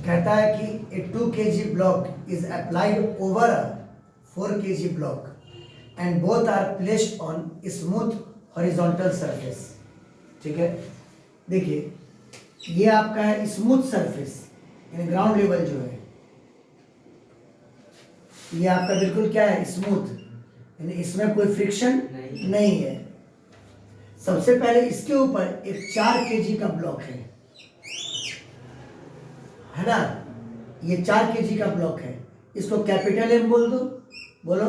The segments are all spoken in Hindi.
कहता है कि ए 2 kg block is applied over a 4 kg block and both are placed on smooth horizontal surface. ठीक है, देखिए ये आपका है स्मूथ सरफेस, यानी ग्राउंड लेवल जो है ये आपका बिल्कुल क्या है, स्मूथ, यानी इसमें कोई फ्रिक्शन नहीं है। सबसे पहले इसके ऊपर एक 4 kg का ब्लॉक है ना, ये 4 kg का ब्लॉक है, इसको कैपिटल एम बोल दो, बोलो।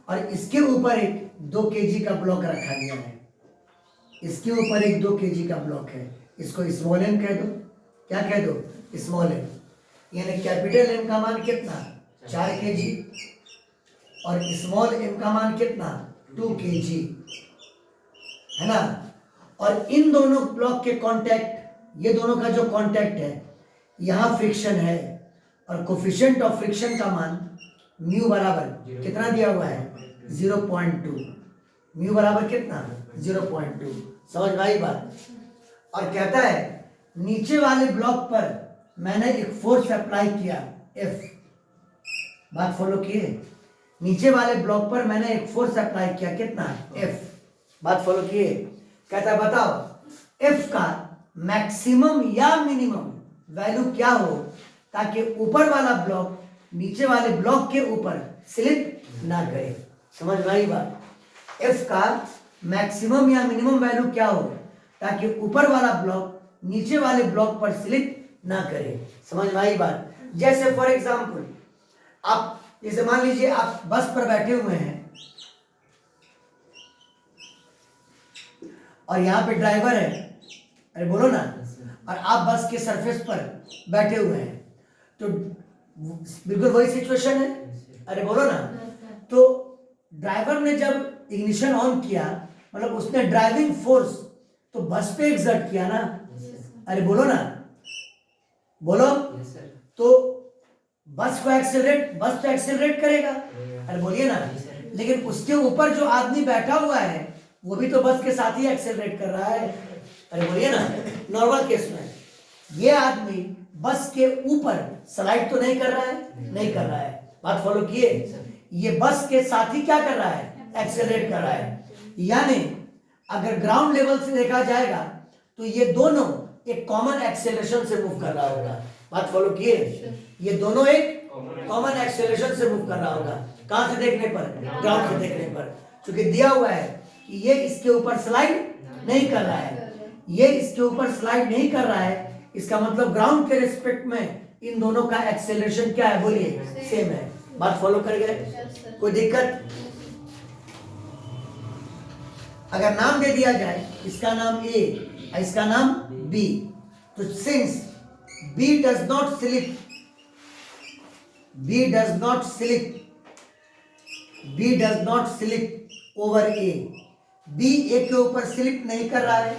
और इसके ऊपर एक 2 kg का ब्लॉक रखा गया है, इसके ऊपर एक 2 kg का ब्लॉक है, इसको स्मॉल एम कह दो। क्या कह दो? Small M. यानी कैपिटल एम का मान कितना? 4 kg और स्मॉल एम का मान कितना? 2 kg, है ना। और इन दोनों ब्लॉक के कांटेक्ट, ये दोनों का जो कांटेक्ट है, यहाँ फ्रिक्शन है और कोफिशिएंट ऑफ फ्रिक्शन का मान म्यू बराबर कितना दिया हुआ है? 0.2। म्यू बराबर कितना? 0.2। समझ में आई बात? और कहता है नीचे वाले ब्लॉक पर मैंने एक फोर्स अप्लाई किया F। बात फॉलो किए? नीचे वाले ब्लॉक पर मैंने एक फोर्स अप्लाई किया, कितना? F। बात फॉलो किए? कहता है बताओ F का मैक्सिमम या मिनिमम वैल्यू क्या हो ताकि ऊपर वाला ब्लॉक नीचे वाले ब्लॉक के ऊपर स्लिप ना करे। समझ में आई बात? F का मैक्सिमम या मिनिमम वैल्यू क्या हो ताकि ऊपर वाला ब्लॉक नीचे वाले ब्लॉक पर स्लिप ना करे। समझ में आई बात? जैसे फॉर एग्जांपल आप जैसे मान लीजिए आप बस पर बैठे हुए हैं और यहाँ पे ड्राइवर है, अरे बोलो ना, और आप बस के सरफेस पर बैठे हुए हैं, तो बिल्कुल वही सिचुएशन है, अरे बोलो ना। तो ड्राइवर ने जब इग्निशन ऑन किया, मतलब उसने ड्राइविंग फोर्स तो बस पे एग्जर्ट किया ना, अरे बोलो ना, बोलो। तो बस तो एक्सेलरेट करेगा, अरे बोलिए ना। लेकिन उसके ऊपर जो आदमी बैठा हुआ है वो भी तो बस के साथ ही एक्सेलरेट कर रहा है, अरे बोलिए ना। नॉर्मल केस में ये आदमी बस के ऊपर स्लाइड तो नहीं कर रहा है, नहीं कर रहा है। बात फॉलो किए? ये बस के साथ ही क्या कर रहा है? एक्सेलरेट कर रहा है। यानी अगर ग्राउंड लेवल से देखा जाएगा तो ये दोनों एक कॉमन एक्सेलरेशन से मूव कर रहा होगा। बात फॉलो किए? ये दोनों एक कॉमन एक्सेलरेशन से मूव कर रहा होगा। कहां से देखने पर? ग्राउंड से देखने पर। क्योंकि दिया हुआ है कि ये इसके ऊपर स्लाइड नहीं कर रहा है, ये इसके ऊपर स्लाइड नहीं कर रहा है, इसका मतलब ग्राउंड के रिस्पेक्ट में इन दोनों का एक्सेलरेशन क्या है? बोलिए, सेम है। बात फॉलो कर गए? कोई दिक्कत? अगर नाम दे दिया जाए, इसका नाम A, इसका नाम B, तो since B does not slip, B does not slip over A, B A के ऊपर स्लिप नहीं कर रहा है,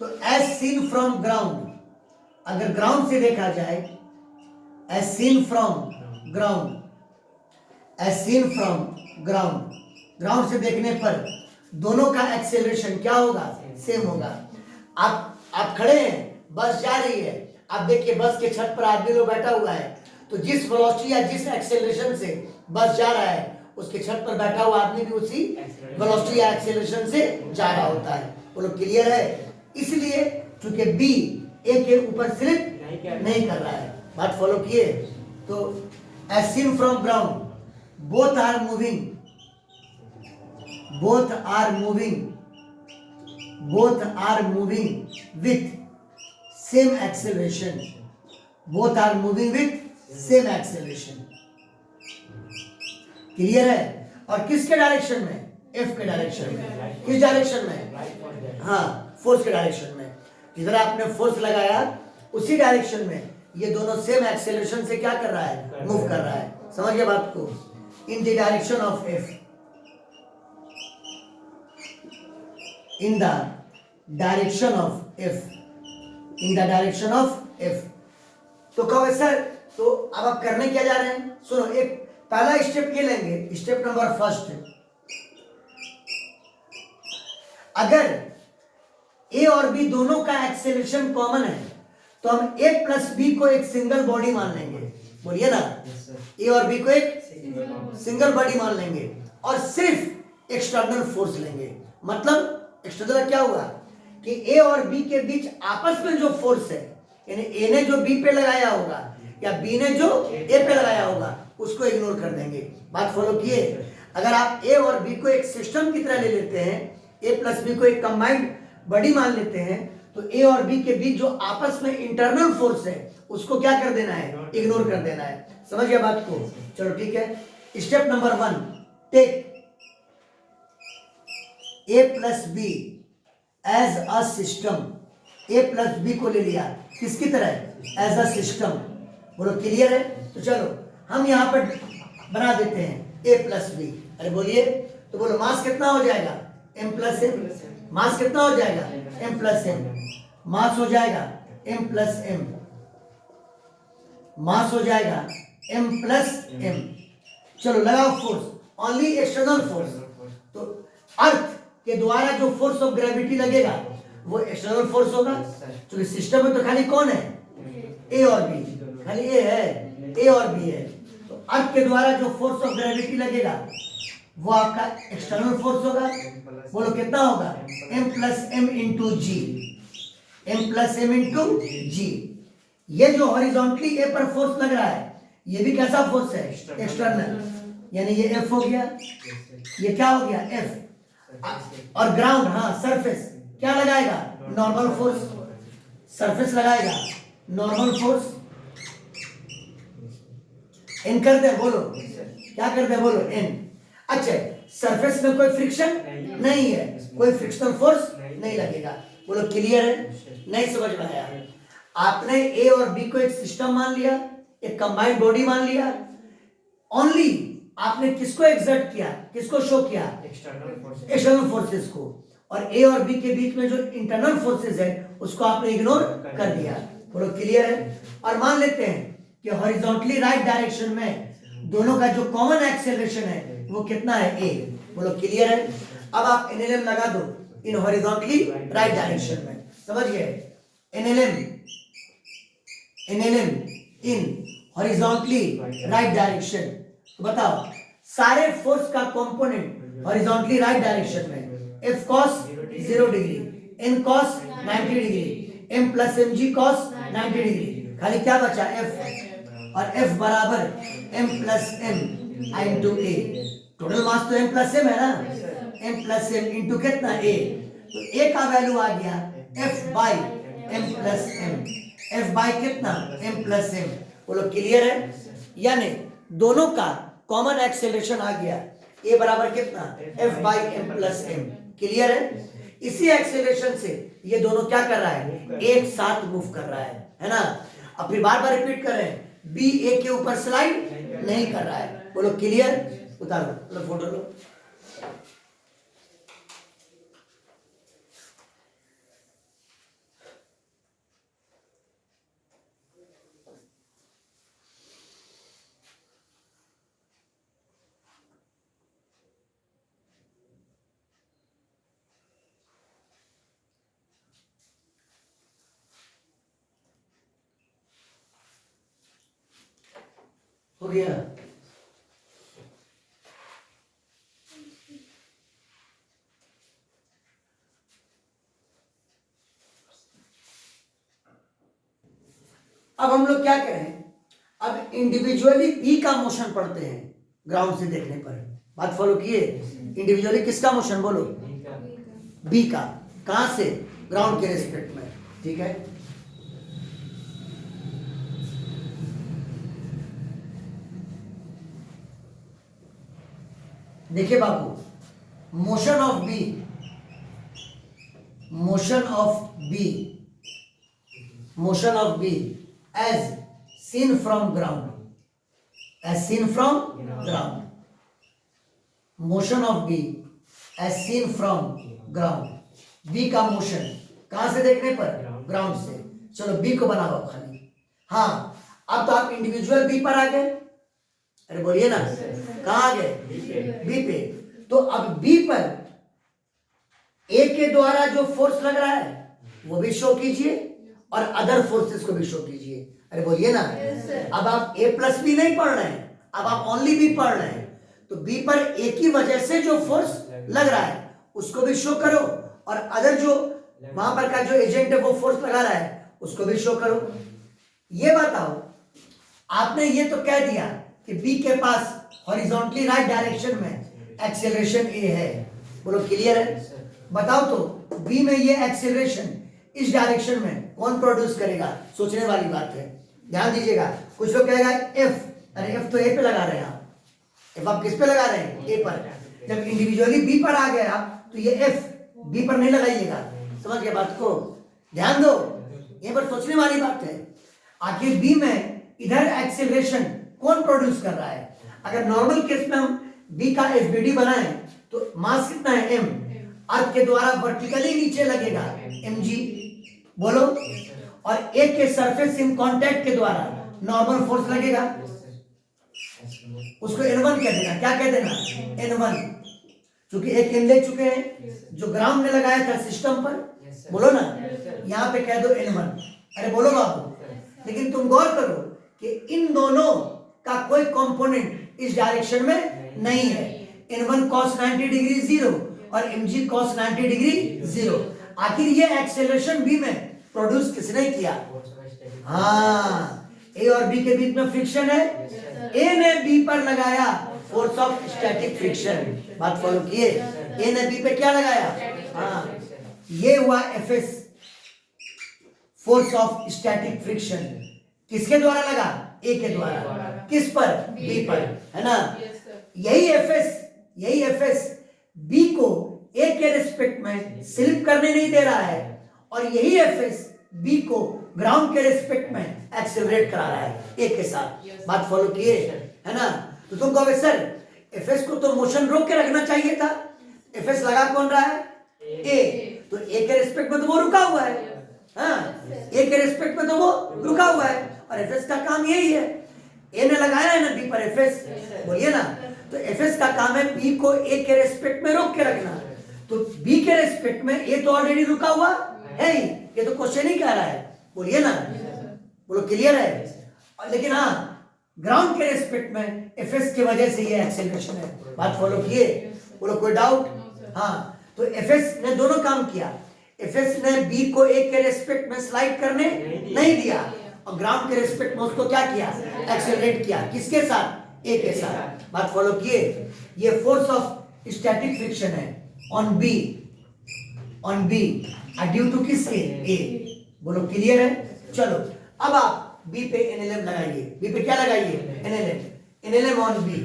तो as seen from ground, अगर ग्राउंड से देखा जाए, as seen from ground, ground से देखने पर दोनों का एक्सेलरेशन क्या होगा? सेम होगा। आप खड़े हैं, बस जा रही है, आप देखिए बस के छत पर आदमी लोग बैठा हुआ है, तो जिस वेलोसिटी या जिस एक्सेलरेशन से बस जा रहा है, उसके छत पर बैठा हुआ आदमी भी उसी वेलोसिटी या एक्सेलरेशन से जा रहा होता है। वो लोग क्लियर है? इसलिए क्योंकि बी ए के ऊपर स्लिप नहीं कर रहा है। बात फॉलो किए? तो as seen from ground both are moving with same acceleration, both are moving with same acceleration। Clear है? और किसके डायरेक्शन में? F के डायरेक्शन में। किस डायरेक्शन में? हाँ, फोर्स के डायरेक्शन में। जिधर आपने फोर्स लगाया उसी डायरेक्शन में ये दोनों सेम एक्सेलरेशन से क्या कर रहा है? मूव कर रहा है। समझ गए बात को? In the direction of F, in the direction of F। तो कहो सर, तो अब आप करने क्या जा रहे हैं? सुनो, एक पहला स्टेप ये लेंगे, स्टेप नंबर फर्स्ट। अगर A और B दोनों का एक्सेलरेशन कॉमन है तो हम ए प्लस बी को एक सिंगल बॉडी मान लेंगे, बोलिए ना, ए और बी को एक सिंगल बॉडी मान लेंगे और सिर्फ एक्सटर्नल फोर्स लेंगे। मतलब एक्सटर्नल क्या हुआ कि ए और बी के बीच आपस में जो फोर्स है, यानी ए ने जो बी पे लगाया होगा या बी ने जो ए पे लगाया होगा, उसको इग्नोर कर देंगे। बात फॉलो किए? अगर आप ए और बी को एक सिस्टम की तरह ले लेते हैं, ए प्लस बी को एक कंबाइंड बॉडी मान लेते हैं, तो ए और बी के बीच जो आपस में इंटरनल फोर्स है उसको क्या कर देना है? इग्नोर कर देना है। समझ गया बात को? चलो ठीक है। Step number 1, take A plus B as a system. A plus B को ले लिया किसकी तरह? As a system. बोलो क्लियर है? तो चलो हम यहां पर बना देते हैं ए प्लस बी। अरे बोलिए, तो बोलो मास कितना हो जाएगा? M plus M. मास कितना हो जाएगा? M plus M. मास हो जाएगा एम प्लस एम। मास हो जाएगा एम प्लस एम। चलो लगाओ फोर्स, ओनली एक्सटर्नल फोर्स। तो अर्थ के द्वारा जो फोर्स ऑफ ग्रेविटी लगेगा वो एक्सटर्नल फोर्स होगा। क्योंकि सिस्टम में तो खाली कौन है? ए और बी, खाली ए है, ए और बी है। तो अर्थ के द्वारा जो फोर्स ऑफ ग्रेविटी लगेगा वो आपका एक्सटर्नल फोर्स होगा। बोलो कितना होगा? एम प्लस एम इंटू जी। एम प्लस एम इंटू जी। ये जो हॉरिजॉन्टली ए पर फोर्स लग रहा है ये भी कैसा फोर्स है? एक्सटर्नल। यानी ये एफ हो गया, ये क्या हो गया? एफ। और ग्राउंड, हाँ सरफेस क्या लगाएगा? Normal force. सरफेस लगाएगा नॉर्मल फोर्स। एन कर दे, बोलो क्या कर दे? बोलो एन। अच्छा, सरफेस में कोई फ्रिक्शन नहीं है, कोई फ्रिक्शनल फोर्स नहीं लगेगा। बोलो क्लियर है? नहीं समझ में आया? आपने ए और बी को एक सिस्टम मान लिया, एक कंबाइंड बॉडी मान लिया। ओनली आपने किसको एग्जर्ट किया? किसको शो किया? एक्सटर्नल फोर्सेस को। और ए और बी के बीच में जो इंटरनल फोर्सेस है उसको आपने इग्नोर कर दिया। बोलो क्लियर है? और मान लेते हैं कि हॉरिजॉन्टली राइट डायरेक्शन में दोनों का जो कॉमन एक्सेलरेशन है वो कितना है? ए। बोलो क्लियर है? अब आप एनएलएम लगा दो इन हॉरिजॉन्टली राइट डायरेक्शन में। समझ गए? NLM, NLM in horizontally right direction. तो बताओ सारे फोर्स का कंपोनेंट हॉरिजॉन्टली राइट डायरेक्शन में F cos 0 degree, N cos 90 degree, M plus m g cos 90 degree. खाली क्या बचा? F। और F बराबर M plus m into a. Total mass तो M प्लस एम है ना? M प्लस एम इंटू कितना? A। तो A का वैल्यू आ गया F by M plus m. F by कितना? M plus M. बोलो क्लियर है? यानी दोनों का कॉमन एक्सेलरेशन आ गया A बराबर कितना? F by M plus m. Clear है? इसी एक्सेलरेशन से ये दोनों क्या कर रहा है? एक साथ मूव कर रहा है ना? अब फिर बार बार रिपीट कर रहे हैं, बी ए के ऊपर स्लाइड नहीं कर रहा है। बोलो क्लियर? उतारो, लो फोटो लो। हो गया? अब हम लोग क्या करें? अब इंडिविजुअली बी का मोशन पढ़ते हैं ग्राउंड से देखने पर। बात फॉलो किए? इंडिविजुअली किसका मोशन? बोलो बी का। कहां से? ग्राउंड के रिस्पेक्ट में। ठीक है? देखिए बाबू, motion of B, motion of B, motion of B as seen from ground, as seen from ground. Motion of B as seen from ground. B का मोशन कहां से देखने पर? ग्राउंड से। चलो बी को बनाओ खाली। हाँ, अब तो आप इंडिविजुअल बी पर आ गए। अरे बोलिए ना, कहां आ गए? बी पे। तो अब बी पर ए के द्वारा जो फोर्स लग रहा है वो भी शो कीजिए और अदर फोर्सेस को भी शो कीजिए। अरे बोलिए ना। अब आप ए प्लस बी नहीं पढ़ रहे हैं, अब आप ओनली बी पढ़ रहे हैं, तो बी पर ए की वजह से जो फोर्स लग रहा है उसको भी शो करो, और अदर जो वहां पर का जो एजेंट है वो फोर्स लगा रहा है उसको भी शो करो। ये बताओ, आपने ये तो कह दिया कि बी के पास हॉरिजॉन्टली राइट डायरेक्शन में एक्सेलरेशन ए है, बोलो क्लियर है? बताओ तो बी में ये एक्सेलरेशन इस डायरेक्शन में कौन प्रोड्यूस करेगा? सोचने वाली बात है, ध्यान दीजिएगा। कुछ लोग कहेगा एफ, अरे एफ तो ए पे लगा रहे हैं आप, एफ आप किस पे लगा रहे हैं? ए पर। जब इंडिविजुअली बी पर आ गए आप तो ये एफ बी पर नहीं लगाइएगा, समझ गए बात को? ध्यान दो, यहां पर सोचने वाली बात है। आखिर बी में इधर एक्सेलरेशन कौन प्रोड्यूस कर रहा है? अगर नॉर्मल केस में हम बी का एफबीडी बनाएं तो मास कितना है? एम, अर्थ के द्वारा वर्टिकली नीचे लगेगा mg, बोलो, और ए के सरफेस इन कांटेक्ट के द्वारा नॉर्मल फोर्स लगेगा, उसको n1 कह देना। क्या कह देना? n1, क्योंकि एक n ले चुके हैं जो ग्राउंड में लगाया था सिस्टम पर, बोलो ना, यहाँ पे कह दो n1। अरे बोलो बाबू, लेकिन तुम गौर करो कि इन दोनों का कोई कंपोनेंट इस डायरेक्शन में नहीं है। n1 cos 90 डिग्री 0 और mg cos 90 डिग्री 0। आखिर ये एक्सेलरेशन बी में प्रोड्यूस किसने किया? हाँ, ए और बी के बीच में फ्रिक्शन है, ए ने बी पर लगाया फोर्स ऑफ स्टैटिक फ्रिक्शन। बात फॉलो किए? ए ने बी पे क्या लगाया? हाँ, ये हुआ FS, force of static friction. किसके द्वारा लगा? ए के द्वारा। किस पर? बी पर, है ना? यही एफएस बी को ए के रिस्पेक्ट में स्लिप करने नहीं दे रहा है, और यही एफएस बी को ग्राउंड के रिस्पेक्ट में एक्सेलरेट करा रहा है ए के साथ। बात फॉलो किए? है ना? तो तुम कहोगे सर एफएस को तो मोशन रोक के रखना चाहिए था, एफएस लगा कौन रहा है? ए, तो ए के रिस्पेक्ट में तो वो रुका हुआ है। हाँ, ए के रिस्पेक्ट में तो वो रुका हुआ है, और एफएस का काम यही है, ए ने लगाया है ना बी पर एफएस, बोलिए ना। तो एफएस का काम है बी को ए के रिस्पेक्ट में रोक के रखना। तो बी के रिस्पेक्ट में ए तो ऑलरेडी रुका हुआ है ही, ये तो क्वेश्चन ही कह रहा है, बोलिए ना, बोलो क्लियर है? लेकिन हाँ, ग्राउंड के रिस्पेक्ट में एफएस की वजह से ये एक्सेलरेशन है। बात फॉलो किए? बोलो कोई डाउट? हाँ, तो एफएस ने दोनों काम किया। एफएस ने बी को ए के रिस्पेक्ट में स्लाइड करने नहीं दिया, और ग्राउंड के रिस्पेक्ट में उसको क्या किया? एक्सेलरेट किया। किसके साथ? ए के साथ। बात फॉलो किए? ये फोर्स ऑफ स्टैटिक फ्रिक्शन है ऑन बी ड्यू टू किसके? ए। बोलो क्लियर है? चलो अब आप बी पे एनएलएम लगाइए। बी पे क्या लगाइए? NLM on B,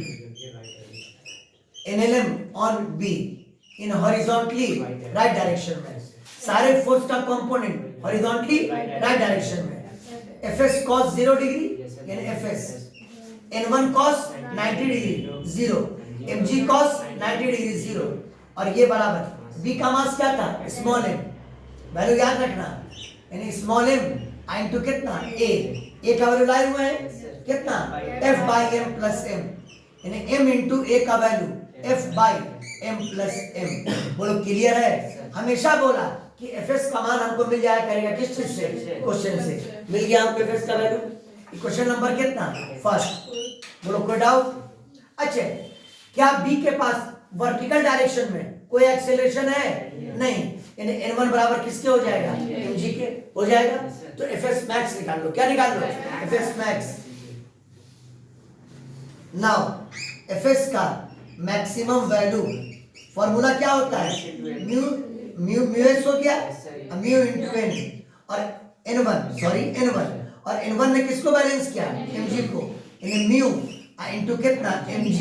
NLM on B in horizontally right direction में। सारे फोर्स का कंपोनेंट हॉरिजॉन्टली राइट डायरेक्शन में। एफएस cos 0 डिग्री यानी fs, n1 cos 90 degree 0, mg cos 90 degree 0, और ये बराबर b का मास क्या था? स्मॉल m, वैल्यू याद रखना, यानी स्मॉल m इनटू कितना? a का वैल्यू लाए हुए हैं कितना? f by m plus m, यानी m इंटू a का value f by m plus m। बोलो क्लियर है? हमेशा बोला कि एफएस का मान हमको मिल जाया करेगा किस चीज से? क्वेश्चन से। मिल गया हमको एफएस का वैल्यू, क्वेश्चन नंबर कितना? फर्स्ट। बोलो कोई डाउट? अच्छा, क्या बी के पास वर्टिकल डायरेक्शन में कोई एक्सेलरेशन है? नहीं, यानी n1 बराबर किसके हो जाएगा? mg के हो जाएगा। तो एफएस मैक्स निकाल लो। क्या निकाल लो? FS max. नाउ एफएस का मैक्सिमम वैल्यू फॉर्मूला क्या होता है? म्यू एस हो गया, म्यू इंटू एन, और n1 और n1 ने किसको बैलेंस किया? mg को, यानी म्यू इंटू कितना? mg।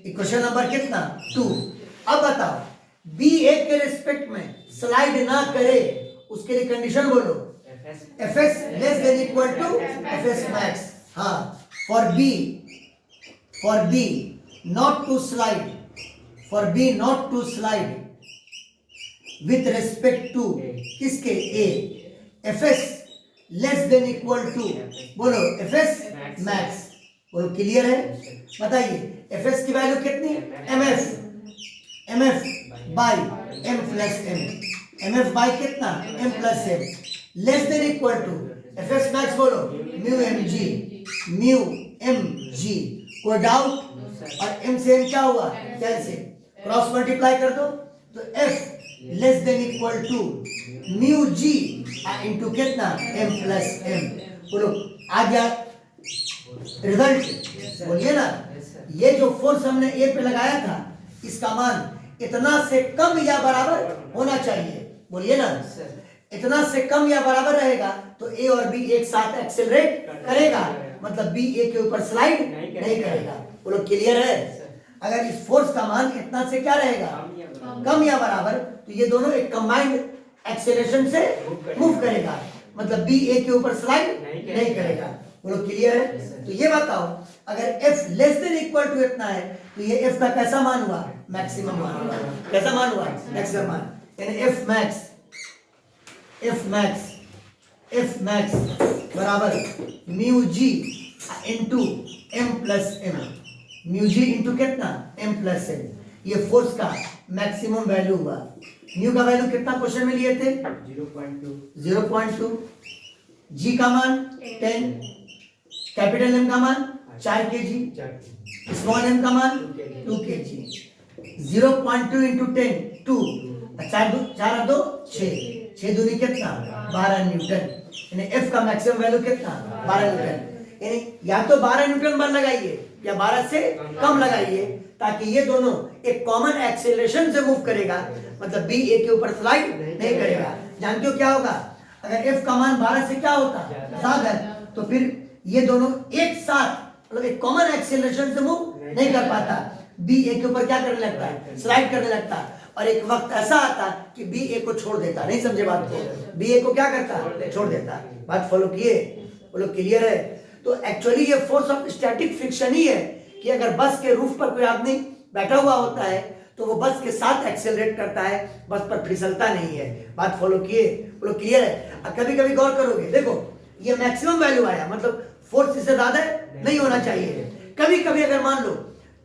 इक्वेशन नंबर कितना? 2। अब बताओ बी ए के रिस्पेक्ट में स्लाइड ना करे, उसके लिए कंडीशन बोलो। FS less than equal to FS max. हाँ, for B not to slide with respect to किसके? A, FS less than equal to, बोलो एफएस मैक्स। बोलो क्लियर है? बताइए एफएस की वैल्यू कितनी? MF by M plus M, MF by कितना? M plus M, less than equal to F X max बोलो म्यू एम जी, कोई डाउट? और एम से एम क्या हुआ? कैंसिल, क्रॉस मल्टीप्लाई कर दो तो F less than equal to mu G into कितना? M plus M. बोलो आ गया रिजल्ट? बोलिए ना। ये जो फोर्स हमने ए पे लगाया था इसका मान इतना से कम या बराबर होना चाहिए। बोलिए ना, इतना से कम या बराबर रहेगा तो ए और बी एक साथ एक्सेलरेट करेगा, मतलब बी ए के ऊपर स्लाइड नहीं करेगा। बोलो क्लियर है? अगर इस फोर्स का मान इतना से क्या रहेगा? कम या बराबर, तो ये दोनों एक कंबाइंड एक्सेलरेशन से मूव करेगा, मतलब बी ए के ऊपर स्लाइड नहीं करेगा। बोलो क्लियर है? तो ये बताओ अगर f less than equal to इतना है तो ये f का कैसा मान हुआ? मैक्सिमम मान हुआ। कैसा मान हुआ? मैक्सिमम मान। यानी f max बराबर mu G into M plus M. Mu G into कितना? M plus M. ये फोर्स का मैक्सिमम वैल्यू हुआ। म्यू का वैल्यू कितना क्वेश्चन में लिए थे? 0.2। जी का मान 10, कैपिटल एम का मान 4 kg, स्मॉल एम का मान 2 kg। 0.2 इंटू 10 2, 4 2 6, 6 दूनी कितना? 12 न्यूटन। यानी एफ का मैक्सिमम वैल्यू कितना? 12 न्यूटन। यानी या तो 12 न्यूटन बल लगाइए या 12 से कम लगाइए, ताकि ये दोनों एक कॉमन एक्सेलरेशन से मूव करेगा, मतलब बी ए के ऊपर स्लाइड नहीं करेगा। जानते हो क्या होगा? अगर एफ का मान 12 से क्या होता? ज्यादा, तो फिर ये दोनों एक साथ मतलब एक कॉमन एक्सेलरेशन से मूव नहीं कर पाता, बी ए के ऊपर क्या करने लगता है? स्लाइड करने लगता। और एक वक्त ऐसा आता कि बी ए को छोड़ देता। नहीं समझे बात को? बी ए को क्या करता? छोड़ देता। बात फॉलो किए? बोलो क्लियर है? तो एक्चुअली ये फोर्स ऑफ स्टैटिक फ्रिक्शन ही है कि अगर बस के रूफ पर कोई आदमी बैठा हुआ होता है तो वो बस के साथ एक्सेलरेट करता है, बस पर फिसलता नहीं है। बात फॉलो किए? बोलो क्लियर है? कभी कभी गौर करोगे, देखो ये मैक्सिमम वैल्यू आया, मतलब फोर्स इससे ज्यादा नहीं होना चाहिए। कभी कभी अगर मान लो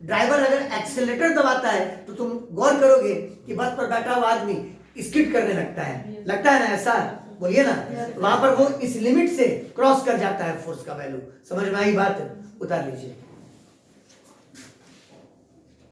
ड्राइवर अगर एक्सेलरेटर दबाता है तो तुम गौर करोगे कि बस पर बैठा हुआ आदमी स्किड करने लगता है ना? ऐसा बोलिए ना। वहां पर वो इस लिमिट से क्रॉस कर जाता है फोर्स का वैल्यू। समझ में आई बात? उतार लीजिए।